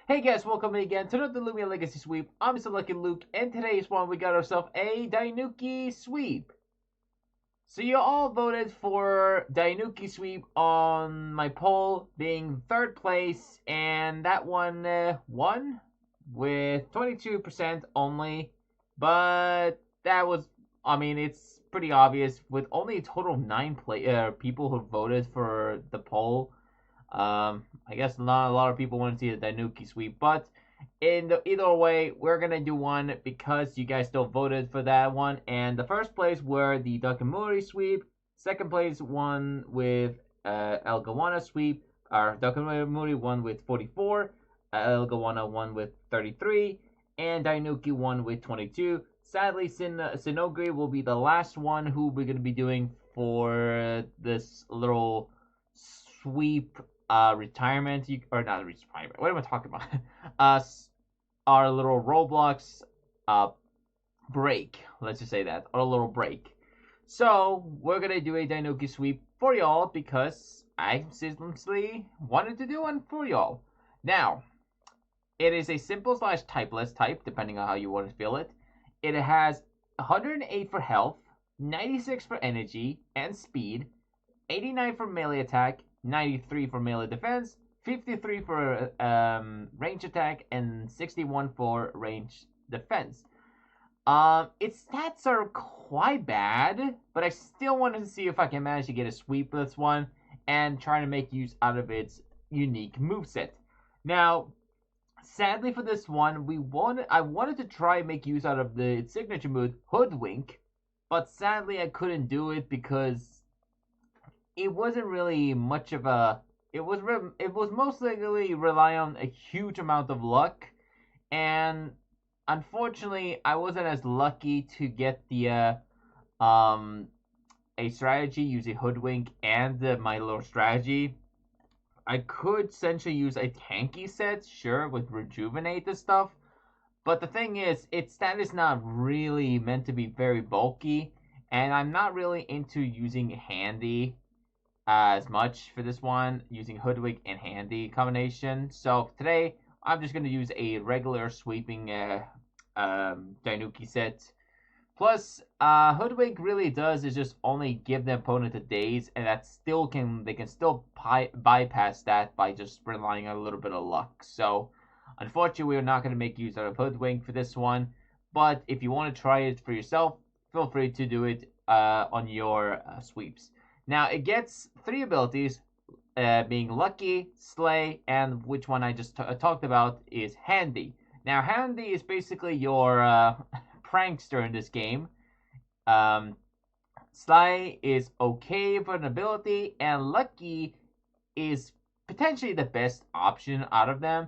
Hey guys, welcome again to the Loomian Legacy Sweep. I'm Mr. Lucky Luke, and today's one we got ourselves a Dainuki Sweep. So you all voted for Dainuki Sweep on my poll, being third place, and that one won with 22% only. But that was, it's pretty obvious with only a total of 9 people who voted for the poll. I guess not a lot of people want to see the Dainuki sweep, but either way, we're gonna do one because you guys still voted for that one. And the first place were the Dokamuri sweep. Second place won with El Gawana sweep. Our Dokamuri won with 44. El Gawana won with 33, and Dainuki won with 22. Sadly, Sinogri will be the last one who we're gonna be doing for this little sweep retirement, or not retirement. What am I talking about? Our little Roblox break. Let's just say that, our little break. So we're gonna do a Dainuki sweep for y'all because I seriously wanted to do one for y'all. Now, it is a simple slash typeless type, depending on how you want to feel it. It has 108 for health, 96 for energy and speed, 89 for melee attack, 93 for melee defense, 53 for range attack, and 61 for range defense. Its stats are quite bad, but I still wanted to see if I can manage to get a sweep with this one and try to make use out of its unique moveset. Now, sadly for this one, I wanted to try and make use out of the signature move Hoodwink, but sadly I couldn't do it because it wasn't really much of a. It was mostly rely on a huge amount of luck, and unfortunately, I wasn't as lucky to get the a strategy using Hoodwink and my little strategy. I could essentially use a tanky set, sure, with Rejuvenate and stuff, but the thing is, its stat is not really meant to be very bulky, and I'm not really into using Handy as much for this one, using Hoodwink and Handy combination. So today, I'm just going to use a regular sweeping Dainuki set. Plus, Hoodwink really does is just only give the opponent a daze, and they can still bypass that by just relying on a little bit of luck. So, unfortunately, we're not going to make use of Hoodwink for this one. But if you want to try it for yourself, feel free to do it on your sweeps. Now, it gets 3 abilities, being Lucky, Slay, and which one I just talked about is Handy. Now, Handy is basically your prankster in this game. Slay is okay for an ability, and Lucky is potentially the best option out of them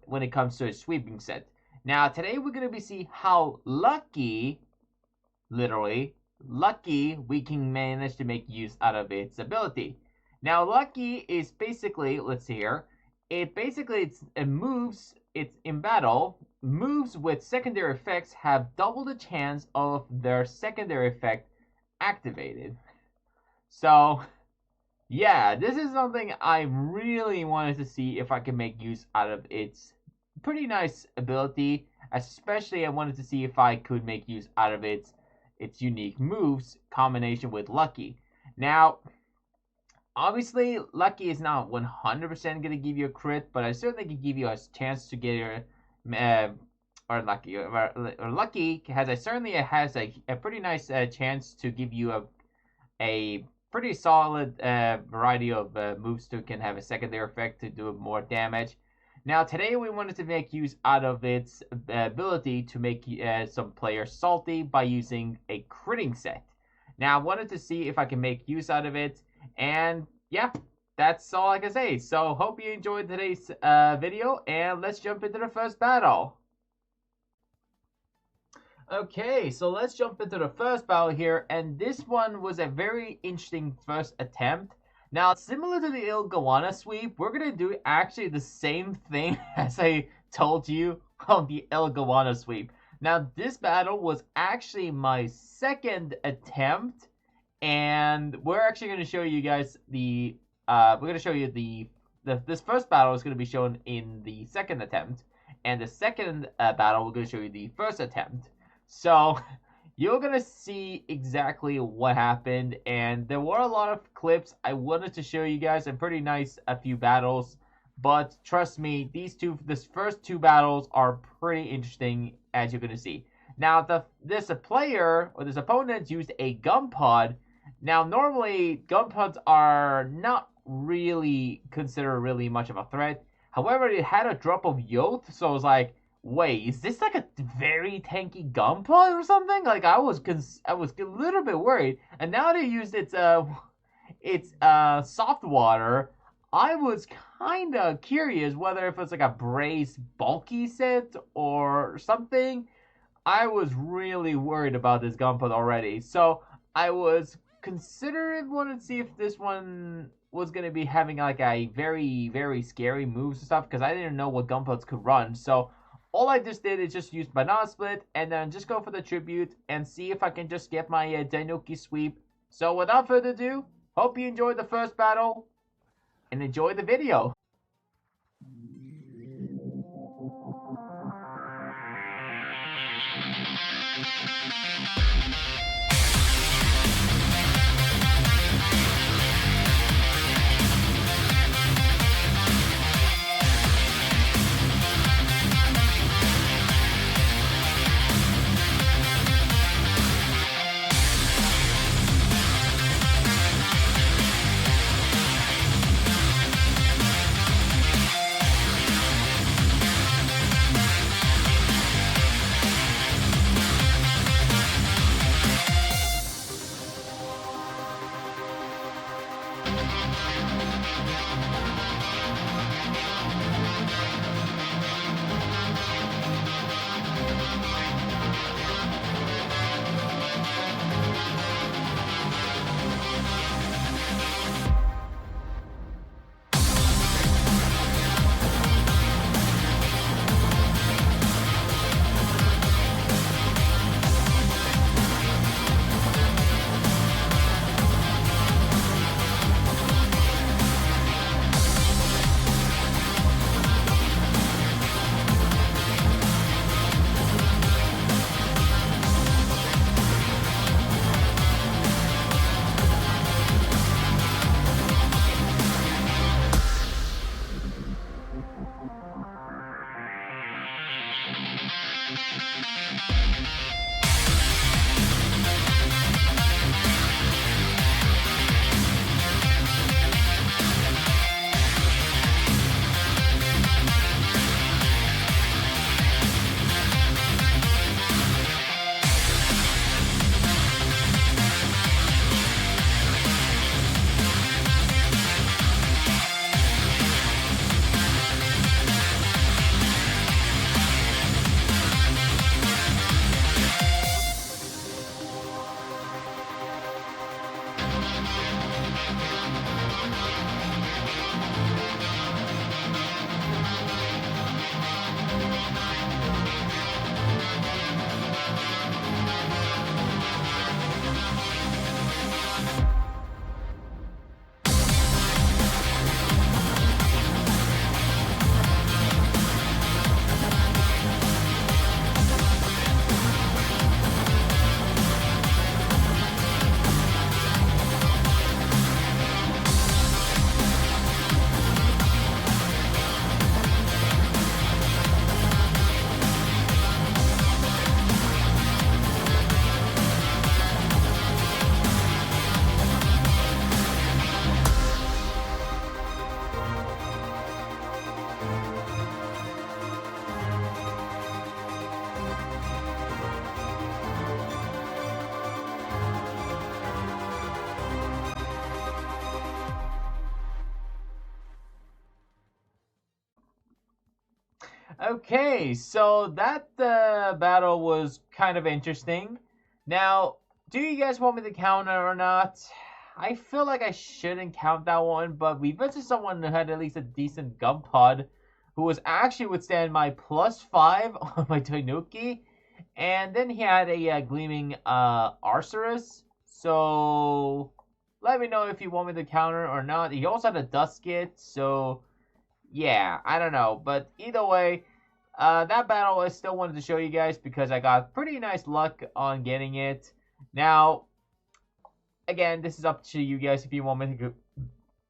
when it comes to a sweeping set. Now, today we're going to see how Lucky, literally, Lucky, we can manage to make use out of its ability. Now, Lucky is basically, let's see here, it moves, it's in battle, moves with secondary effects have double the chance of their secondary effect activated. So, yeah, this is something I really wanted to see if I can make use out of its pretty nice ability, especially I wanted to see if I could make use out of its unique moves combination with Lucky. Now, obviously, Lucky is not 100% going to give you a crit, but I certainly can give you a chance to get your Lucky has a pretty nice chance to give you a pretty solid variety of moves that can have a secondary effect to do more damage. Now, today we wanted to make use out of its ability to make some players salty by using a critting set. Now, I wanted to see if I can make use out of it, and yeah, that's all I can say. So, hope you enjoyed today's video, and let's jump into the first battle. Okay, so let's jump into the first battle here, and this one was a very interesting first attempt. Now, similar to the Il Gawana sweep, we're going to do actually the same thing as I told you on the Il Gawana sweep. Now, this battle was actually my second attempt, and we're actually going to show you guys the this first battle is going to be shown in the second attempt, and the second battle we're going to show you the first attempt. So you're going to see exactly what happened, and there were a lot of clips I wanted to show you guys, and pretty nice a few battles, but trust me, this first two battles are pretty interesting, as you're going to see. Now, this opponent used a gun pod. Now, normally, gun pods are not really considered really much of a threat. However, it had a drop of Yoth, so I was like, wait, is this like a very tanky gun pod or something? Like, I was a little bit worried. And now they used its soft water. I was kind of curious whether if it's like a brace bulky set or something. I was really worried about this gun pod already. So I was considering wanting to see if this one was going to be having like a very, very scary moves and stuff, because I didn't know what gun pods could run. So all I just did is just use Banana Split and then just go for the tribute and see if I can just get my Dainuki sweep. So without further ado, hope you enjoyed the first battle and enjoy the video. Okay, so that battle was kind of interesting. Now, do you guys want me to count it or not? I feel like I shouldn't count that one, but we versus someone who had at least a decent gun pod, who was actually withstand my +5 on my Dainuki, and then he had a Gleaming Arcerus. So let me know if you want me to counter or not. He also had a Dusket, so yeah, I don't know. But either way, that battle I still wanted to show you guys because I got pretty nice luck on getting it. Now, again, this is up to you guys if you want me to,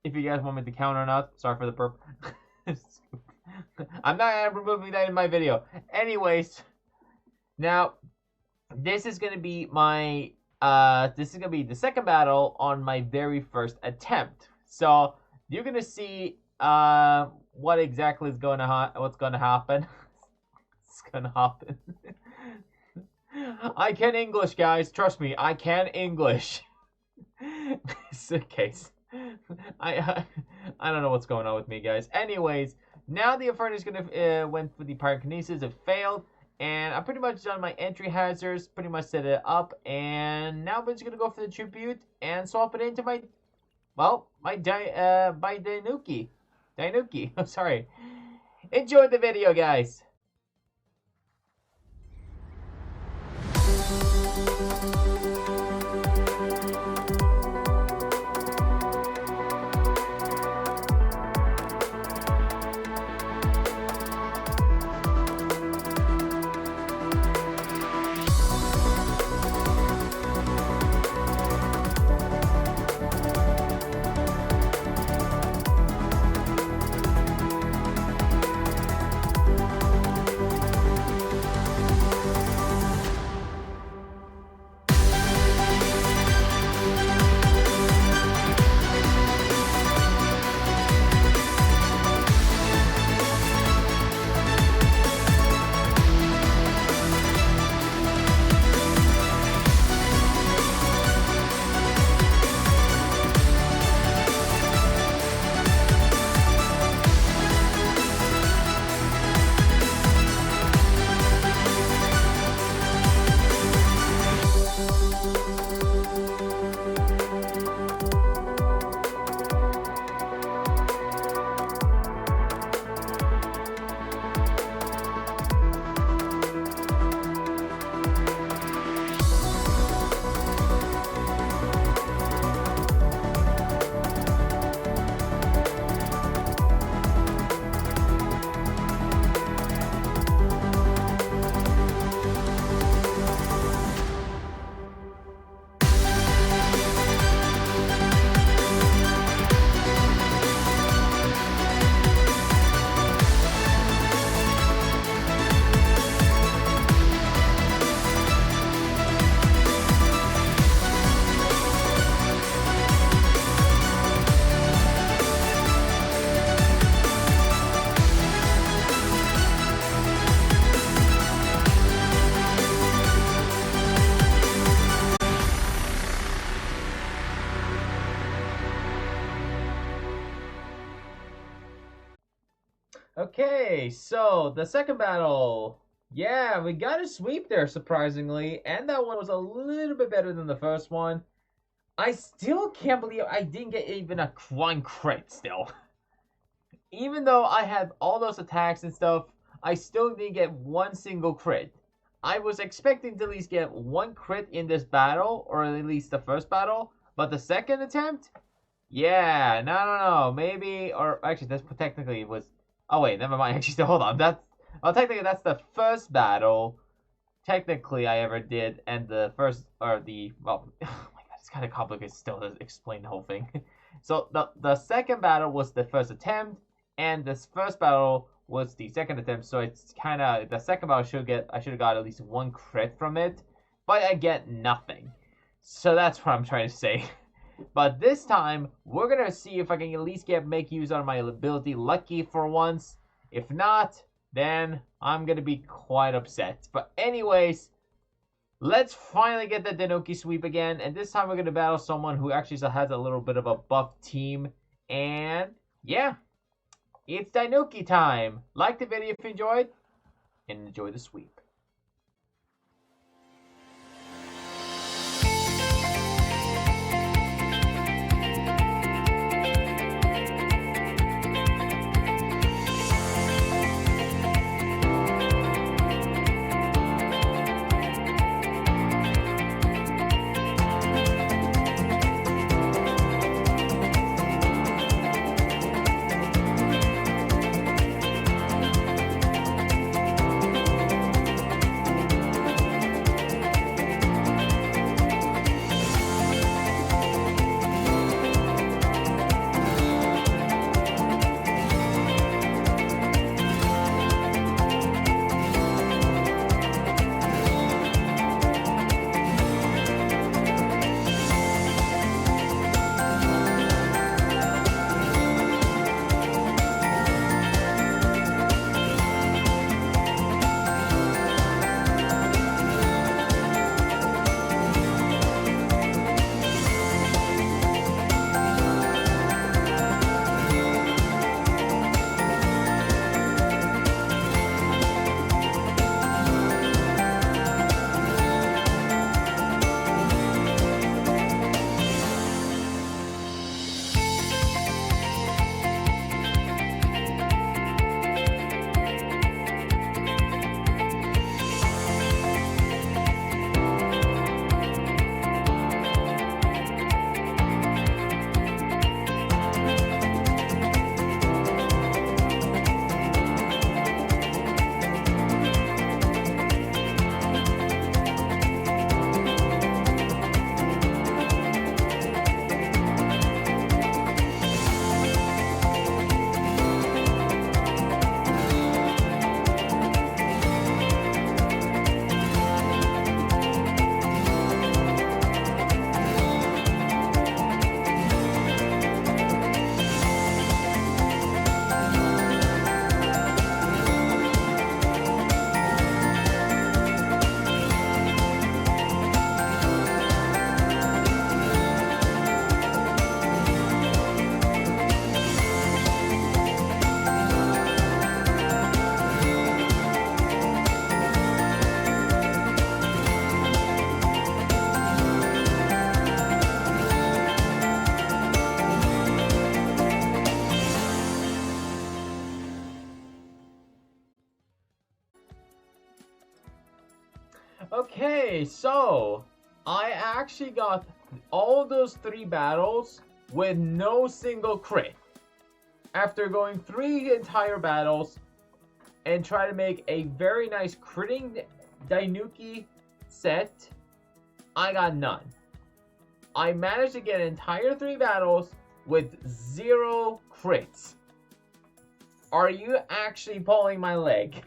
if you guys want me to count or not. Sorry for the burp. I'm not removing that in my video. Anyways, now this is gonna be my the second battle on my very first attempt. So you're gonna see what exactly is what's gonna happen. It's gonna happen. I can English, guys. Trust me, I can English. Suitcase. I don't know what's going on with me, guys. Anyways, now the Inferno is gonna went for the pyrokinesis. It failed, and I pretty much done my entry hazards. Pretty much set it up, and now we're just gonna go for the tribute and swap it into my Dainuki. I'm sorry. Enjoy the video, guys. Okay, so the second battle. Yeah, we got a sweep there, surprisingly. And that one was a little bit better than the first one. I still can't believe I didn't get even a one crit still. Even though I had all those attacks and stuff, I still didn't get one single crit. I was expecting to at least get one crit in this battle, or at least the first battle. But the second attempt? Yeah, no. Maybe, or actually, that's technically was... Oh wait, never mind. Actually, hold on. Technically that's the first battle technically I ever did, and the first oh my god, it's kind of complicated still to explain the whole thing. So the second battle was the first attempt, and this first battle was the second attempt. So it's kind of the second battle I should have got at least one crit from it, but I get nothing. So that's what I'm trying to say. But this time, we're going to see if I can at least make use out of my ability lucky for once. If not, then I'm going to be quite upset. But anyways, let's finally get the Dainuki sweep again. And this time we're going to battle someone who actually has a little bit of a buff team. And yeah, it's Dainuki time. Like the video if you enjoyed, and enjoy the sweep. Okay, so I actually got all those 3 battles with no single crit. After going 3 entire battles and try to make a very nice critting Dainuki set, I got none. I managed to get an entire 3 battles with 0 crits. Are you actually pulling my leg?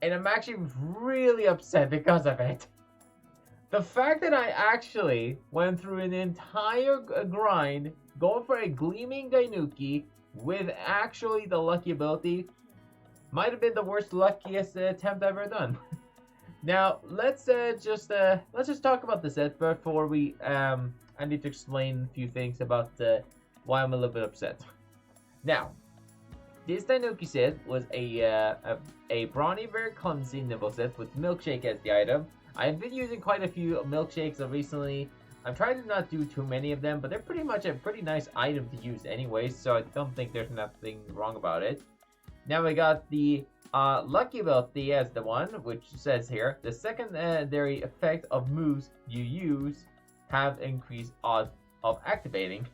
And I'm actually really upset because of it. The fact that I actually went through an entire grind going for a Gleaming Dainuki with actually the lucky ability might have been the luckiest attempt I've ever done. Now let's just talk about the set before we I need to explain a few things about why I'm a little bit upset. Now, this Dainuki set was a brawny, very clumsy nibble set with milkshake as the item. I've been using quite a few milkshakes recently. I'm trying to not do too many of them, but they're pretty much a pretty nice item to use anyways, so I don't think there's nothing wrong about it. Now we got the lucky ability as the one, which says here, the secondary effect of moves you use have increased odds of activating.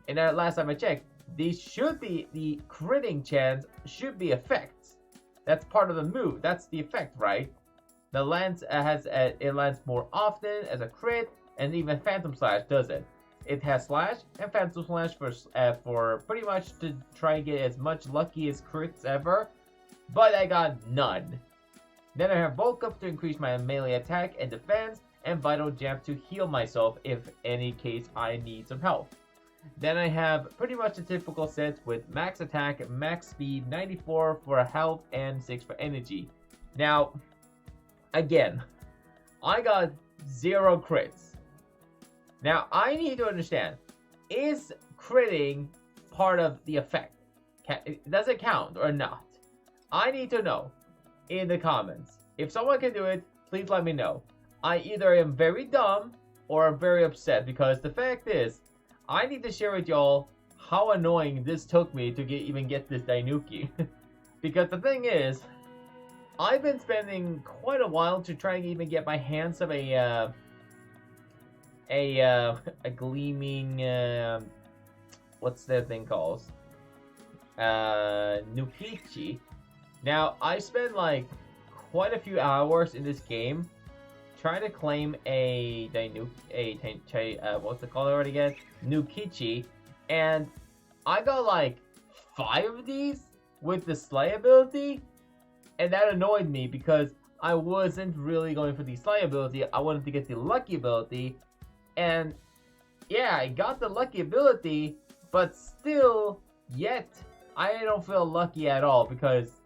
And last time I checked, these should be, the critting chance should be effects. That's part of the move. That's the effect, right? The lance it lands more often as a crit, and even Phantom Slash does it. It has Slash and Phantom Slash for pretty much to try and get as much lucky as crits ever, but I got none. Then I have Bulk Up to increase my melee attack and defense, and Vital Jump to heal myself if any case I need some help. Then I have pretty much the typical set with max attack, max speed, 94 for health, and 6 for energy. Now, again, I got 0 crits. Now, I need to understand, is critting part of the effect? Does it count or not? I need to know in the comments. If someone can do it, please let me know. I either am very dumb or I'm very upset, because the fact is, I need to share with y'all how annoying this took me to even get this Dainuki. Because the thing is, I've been spending quite a while to try and even get my hands of a Gleaming, what's that thing called? Nukichi. Now, I spent like quite a few hours in this game trying to claim a what's it called already again? Nukichi, and I got like 5 of these with the Slay ability, and that annoyed me because I wasn't really going for the Slay ability. I wanted to get the lucky ability, and yeah, I got the lucky ability, but still, yet I don't feel lucky at all, because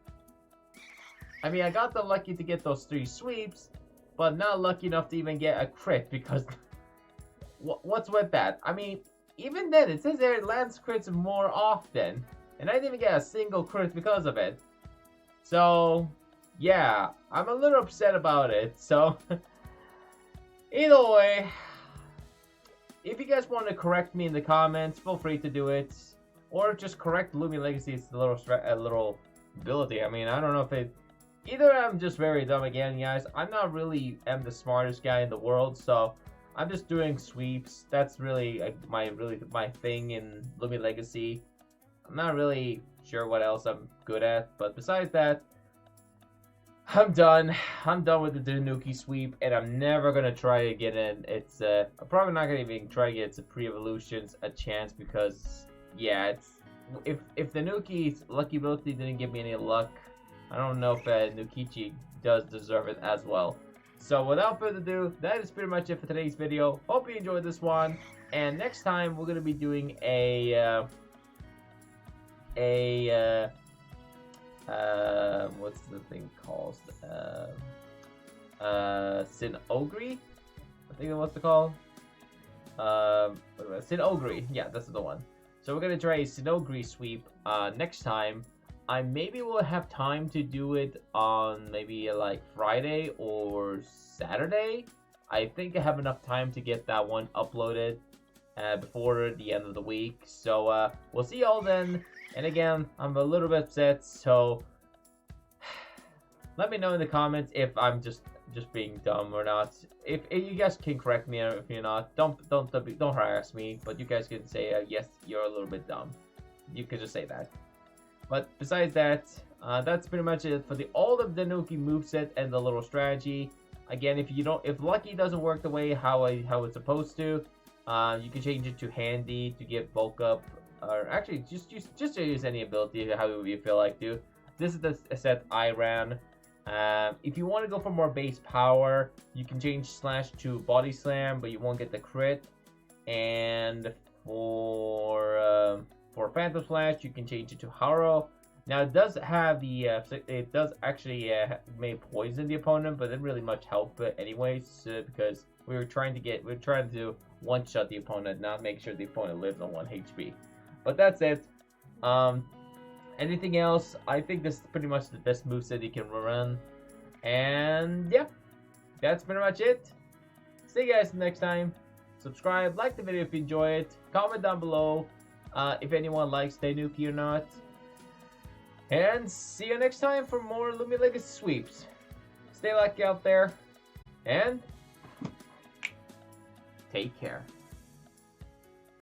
I mean, I got the lucky to get those 3 sweeps, but not lucky enough to even get a crit, because what's with that? I mean, even then, it says there it lands crits more often, and I didn't even get a single crit because of it. So, yeah, I'm a little upset about it. So, either way, if you guys want to correct me in the comments, feel free to do it, or just correct Loomian Legacy's little ability. I mean, I don't know if it. Either I'm just very dumb again, guys. I'm not really the smartest guy in the world, so I'm just doing sweeps. That's really my thing in Loomian Legacy. I'm not really sure what else I'm good at, but besides that, I'm done. I'm done with the Dainuki sweep, and I'm never gonna try again. It's I'm probably not gonna even try to get pre-evolutions a chance, because yeah, it's if the Nuki's lucky ability didn't give me any luck, I don't know if Nukichi does deserve it as well. So without further ado, that is pretty much it for today's video. Hope you enjoyed this one, and next time we're gonna be doing what's the thing called? Sin Ogre? I think that's what's it called. Sin Ogre. Yeah, that's the one. So we're gonna try a Sin Ogre sweep next time. I maybe will have time to do it on maybe like Friday or Saturday. I think I have enough time to get that one uploaded before the end of the week. So we'll see y'all then. And again, I'm a little bit upset, so let me know in the comments if I'm just just being dumb or not. If you guys can correct me if you're not, don't harass me. But you guys can say yes, you're a little bit dumb. You could just say that. But besides that, that's pretty much it for all of the Dainuki moveset and the little strategy. Again, if Lucky doesn't work the way how it's supposed to, you can change it to Handy to get bulk up, or actually just use any ability how you feel like to. This is the set I ran. If you want to go for more base power, you can change Slash to Body Slam, but you won't get the crit. And for Phantom Slash, you can change it to Haro. Now it does have the it does actually may poison the opponent, but it didn't really much help anyways because we're trying to one-shot the opponent, not make sure the opponent lives on 1 HP. But that's it. Anything else? I think this is pretty much the best moveset you can run. And yeah, that's pretty much it. See you guys next time. Subscribe, like the video if you enjoy it. Comment down below if anyone likes Dainuki or not. And see you next time for more Loomian Legacy sweeps. Stay lucky out there. And take care.